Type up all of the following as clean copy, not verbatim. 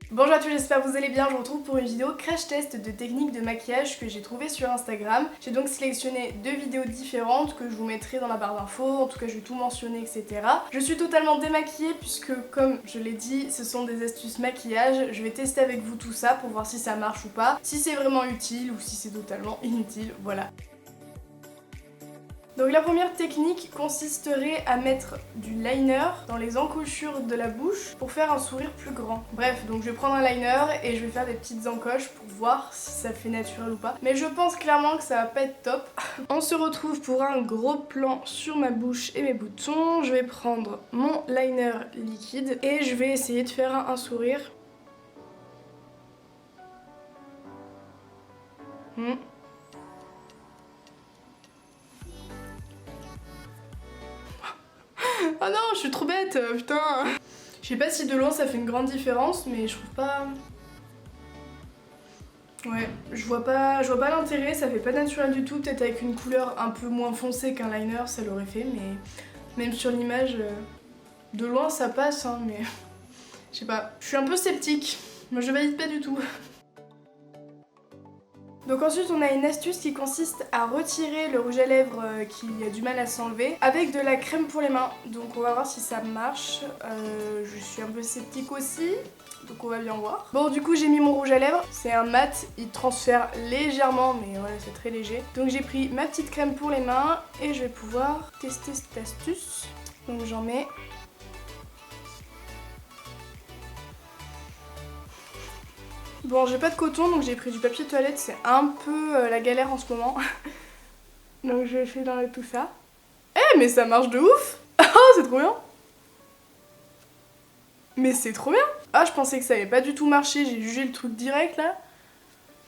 Bonjour à tous, j'espère que vous allez bien. Je vous retrouve pour une vidéo crash test de techniques de maquillage que j'ai trouvé sur Instagram. J'ai donc sélectionné deux vidéos différentes que je vous mettrai dans la barre d'infos, en tout cas je vais tout mentionner, etc. Je suis totalement démaquillée puisque, comme je l'ai dit, ce sont des astuces maquillage. Je vais tester avec vous tout ça pour voir si ça marche ou pas, si c'est vraiment utile ou si c'est totalement inutile, voilà. Donc la première technique consisterait à mettre du liner dans les encochures de la bouche pour faire un sourire plus grand. Bref, donc je vais prendre un liner et je vais faire des petites encoches pour voir si ça fait naturel ou pas. Mais je pense clairement que ça va pas être top. On se retrouve pour un gros plan sur ma bouche et mes boutons. Je vais prendre mon liner liquide et je vais essayer de faire un sourire. Oh non, je suis trop bête, putain. Je sais pas si de loin ça fait une grande différence, mais je trouve pas... Ouais, je vois pas l'intérêt, ça fait pas naturel du tout. Peut-être avec une couleur un peu moins foncée qu'un liner, ça l'aurait fait, mais même sur l'image, de loin ça passe, hein, mais... Je sais pas, je suis un peu sceptique. Moi je valide pas du tout. Donc ensuite on a une astuce qui consiste à retirer le rouge à lèvres qui a du mal à s'enlever avec de la crème pour les mains. Donc on va voir si ça marche. Je suis un peu sceptique aussi, donc on va bien voir. Bon, du coup j'ai mis mon rouge à lèvres, c'est un mat, il transfère légèrement mais voilà, c'est très léger. Donc j'ai pris ma petite crème pour les mains et je vais pouvoir tester cette astuce. Donc j'en mets. Bon, j'ai pas de coton donc j'ai pris du papier toilette, c'est un peu la galère en ce moment. Donc je vais essayer d'enlever tout ça. Eh mais ça marche de ouf. Oh c'est trop bien. Mais c'est trop bien. Ah je pensais que ça allait pas du tout marcher, j'ai jugé le truc direct là.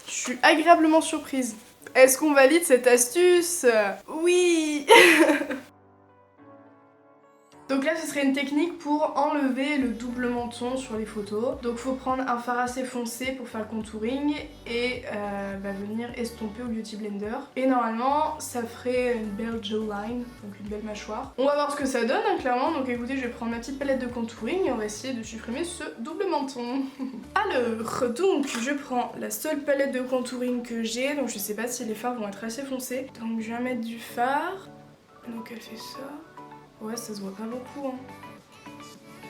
Je suis agréablement surprise. Est-ce qu'on valide cette astuce? Oui. Donc là ce serait une technique pour enlever le double menton sur les photos. Donc faut prendre un fard assez foncé pour faire le contouring et venir estomper au Beauty Blender. Et normalement ça ferait une belle jawline, donc une belle mâchoire. On va voir ce que ça donne hein, clairement. Donc écoutez, je vais prendre ma petite palette de contouring et on va essayer de supprimer ce double menton. Alors donc je prends la seule palette de contouring que j'ai. Donc je sais pas si les fards vont être assez foncés. Donc je vais mettre du fard. Donc elle fait ça. Ouais, ça se voit pas beaucoup. Hein.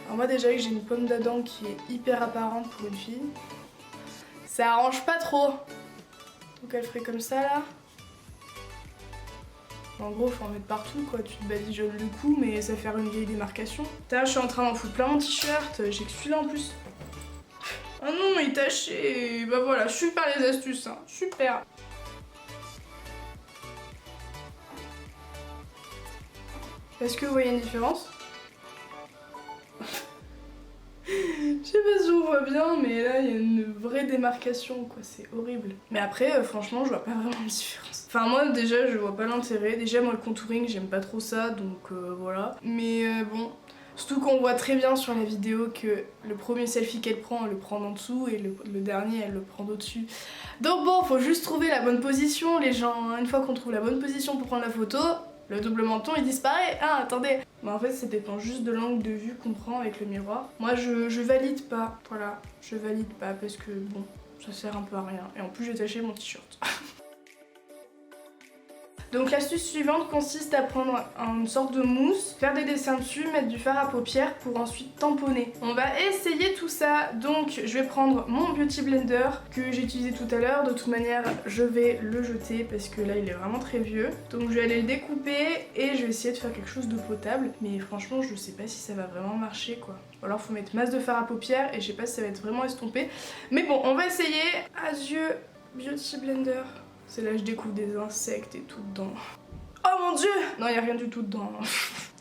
Alors moi déjà que j'ai une pomme d'Adam qui est hyper apparente pour une fille, ça arrange pas trop. Donc elle ferait comme ça là. En gros, faut en mettre partout quoi, tu te badigeonnes le cou mais ça fait une vieille démarcation. Putain, je suis en train d'en foutre plein mon t-shirt, j'ai que celui-là en plus. Ah non, il est taché. Bah voilà, super les astuces, hein. Super. Est-ce que vous voyez une différence? Je sais pas si on voit bien, mais là il y a une vraie démarcation quoi, c'est horrible. Mais après, franchement, je vois pas vraiment de différence. Enfin, moi déjà, je vois pas l'intérêt. Déjà, moi le contouring, j'aime pas trop ça, donc voilà. Mais bon, surtout qu'on voit très bien sur la vidéo que le premier selfie qu'elle prend, elle le prend en dessous et le dernier, elle le prend d'au-dessus. Donc bon, faut juste trouver la bonne position, les gens. Une fois qu'on trouve la bonne position pour prendre la photo, le double menton il disparaît. Ah attendez. Mais en fait ça dépend juste de l'angle de vue qu'on prend avec le miroir. Moi je valide pas, voilà, je valide pas parce que bon, ça sert un peu à rien. Et en plus j'ai taché mon t-shirt. Donc l'astuce suivante consiste à prendre une sorte de mousse, faire des dessins dessus, mettre du fard à paupières pour ensuite tamponner. On va essayer tout ça, donc je vais prendre mon Beauty Blender que j'ai utilisé tout à l'heure. De toute manière je vais le jeter parce que là il est vraiment très vieux. Donc je vais aller le découper et je vais essayer de faire quelque chose de potable. Mais franchement je sais pas si ça va vraiment marcher quoi. Ou alors faut mettre masse de fard à paupières et je sais pas si ça va être vraiment estompé. Mais bon on va essayer. Adieu Beauty Blender. C'est là que je découvre des insectes et tout dedans. Oh mon dieu! Non, il n'y a rien du tout dedans.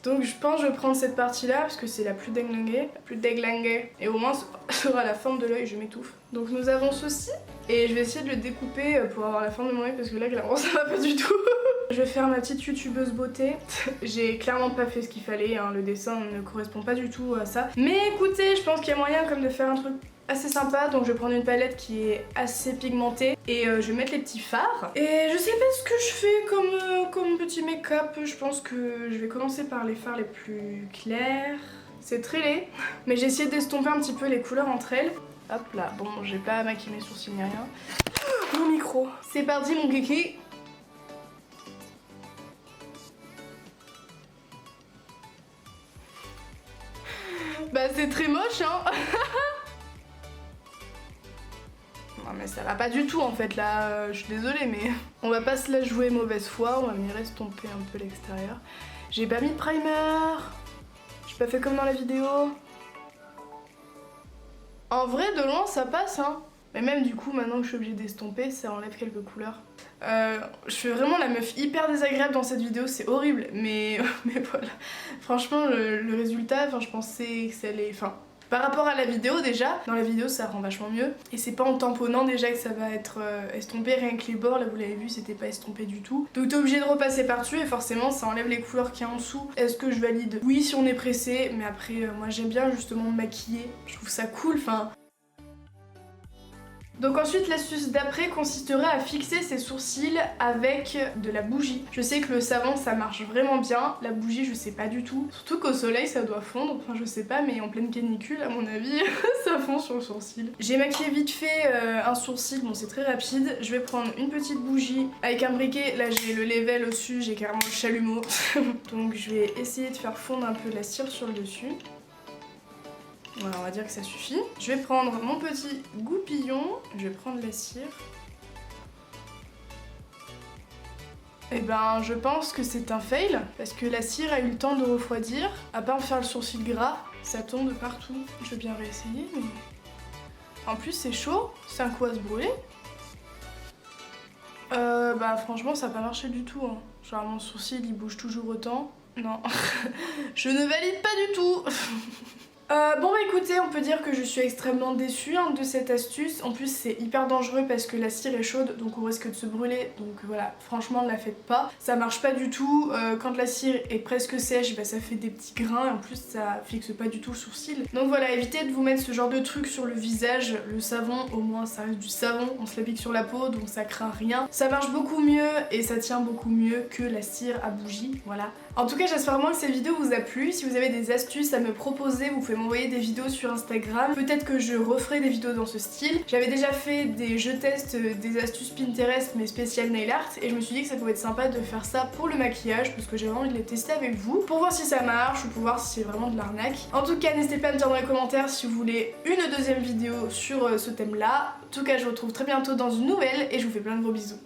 Donc je pense que je vais prendre cette partie-là parce que c'est la plus déglinguée. La plus déglinguée. Et au moins, ce sera la forme de l'œil, je m'étouffe. Donc nous avons ceci. Et je vais essayer de le découper pour avoir la forme de mon œil parce que là, clairement, ça va pas du tout. Je vais faire ma petite youtubeuse beauté. J'ai clairement pas fait ce qu'il fallait, hein. Le dessin ne correspond pas du tout à ça. Mais écoutez, je pense qu'il y a moyen comme de faire un truc assez sympa, donc je vais prendre une palette qui est assez pigmentée et je vais mettre les petits fards. Et je sais pas ce que je fais comme petit make-up, je pense que je vais commencer par les fards les plus clairs. C'est très laid, mais j'ai essayé d'estomper un petit peu les couleurs entre elles. Hop là, bon j'ai pas maquillé mes sourcils ni rien. Mon micro. C'est parti mon kiki. Bah c'est très moche hein. Non mais ça va pas du tout en fait là, je suis désolée mais on va pas se la jouer mauvaise foi, on va venir estomper un peu l'extérieur. J'ai pas mis de primer. J'ai pas fait comme dans la vidéo. En vrai de loin ça passe hein. Mais même du coup maintenant que je suis obligée d'estomper ça enlève quelques couleurs. Je fais vraiment la meuf hyper désagréable dans cette vidéo, c'est horrible mais voilà. Franchement le résultat, enfin je pensais que ça allait... Enfin par rapport à la vidéo déjà, dans la vidéo ça rend vachement mieux. Et c'est pas en tamponnant déjà que ça va être estompé, rien que les bords là vous l'avez vu c'était pas estompé du tout. Donc t'es obligé de repasser par dessus et forcément ça enlève les couleurs qu'il y a en dessous. Est-ce que je valide? Oui si on est pressé, mais après moi j'aime bien justement me maquiller, je trouve ça cool, enfin... Donc ensuite l'astuce d'après consisterait à fixer ses sourcils avec de la bougie. Je sais que le savon ça marche vraiment bien, la bougie je sais pas du tout. Surtout qu'au soleil ça doit fondre, enfin je sais pas mais en pleine canicule à mon avis ça fond sur le sourcil. J'ai maquillé vite fait un sourcil, bon c'est très rapide. Je vais prendre une petite bougie avec un briquet, là j'ai le level au-dessus, j'ai carrément le chalumeau. Donc je vais essayer de faire fondre un peu la cire sur le dessus. Voilà, on va dire que ça suffit. Je vais prendre mon petit goupillon, je vais prendre la cire. Et ben je pense que c'est un fail, parce que la cire a eu le temps de refroidir. À part faire le sourcil gras, ça tombe de partout. Je vais bien réessayer, mais... En plus c'est chaud, c'est un coup à se brûler. Bah franchement ça n'a pas marché du tout. Hein. Genre mon sourcil il bouge toujours autant. Non, je ne valide pas du tout. Bon bah écoutez, on peut dire que je suis extrêmement déçue hein, de cette astuce. En plus c'est hyper dangereux parce que la cire est chaude donc on risque de se brûler. Donc voilà, franchement ne la faites pas. Ça marche pas du tout. Quand la cire est presque sèche, bah, ça fait des petits grains et en plus ça fixe pas du tout le sourcil. Donc voilà, évitez de vous mettre ce genre de truc sur le visage. Le savon, au moins ça reste du savon, on se l'applique sur la peau donc ça craint rien. Ça marche beaucoup mieux et ça tient beaucoup mieux que la cire à bougie, voilà. En tout cas j'espère vraiment que cette vidéo vous a plu. Si vous avez des astuces à me proposer, vous pouvez m'envoyer des vidéos sur Instagram. Peut-être que je referai des vidéos dans ce style. J'avais déjà fait des je teste des astuces Pinterest mais spéciales nail art et je me suis dit que ça pouvait être sympa de faire ça pour le maquillage parce que j'avais envie de les tester avec vous pour voir si ça marche ou pour voir si c'est vraiment de l'arnaque. En tout cas n'hésitez pas à me dire dans les commentaires si vous voulez une deuxième vidéo sur ce thème là. En tout cas je vous retrouve très bientôt dans une nouvelle et je vous fais plein de gros bisous.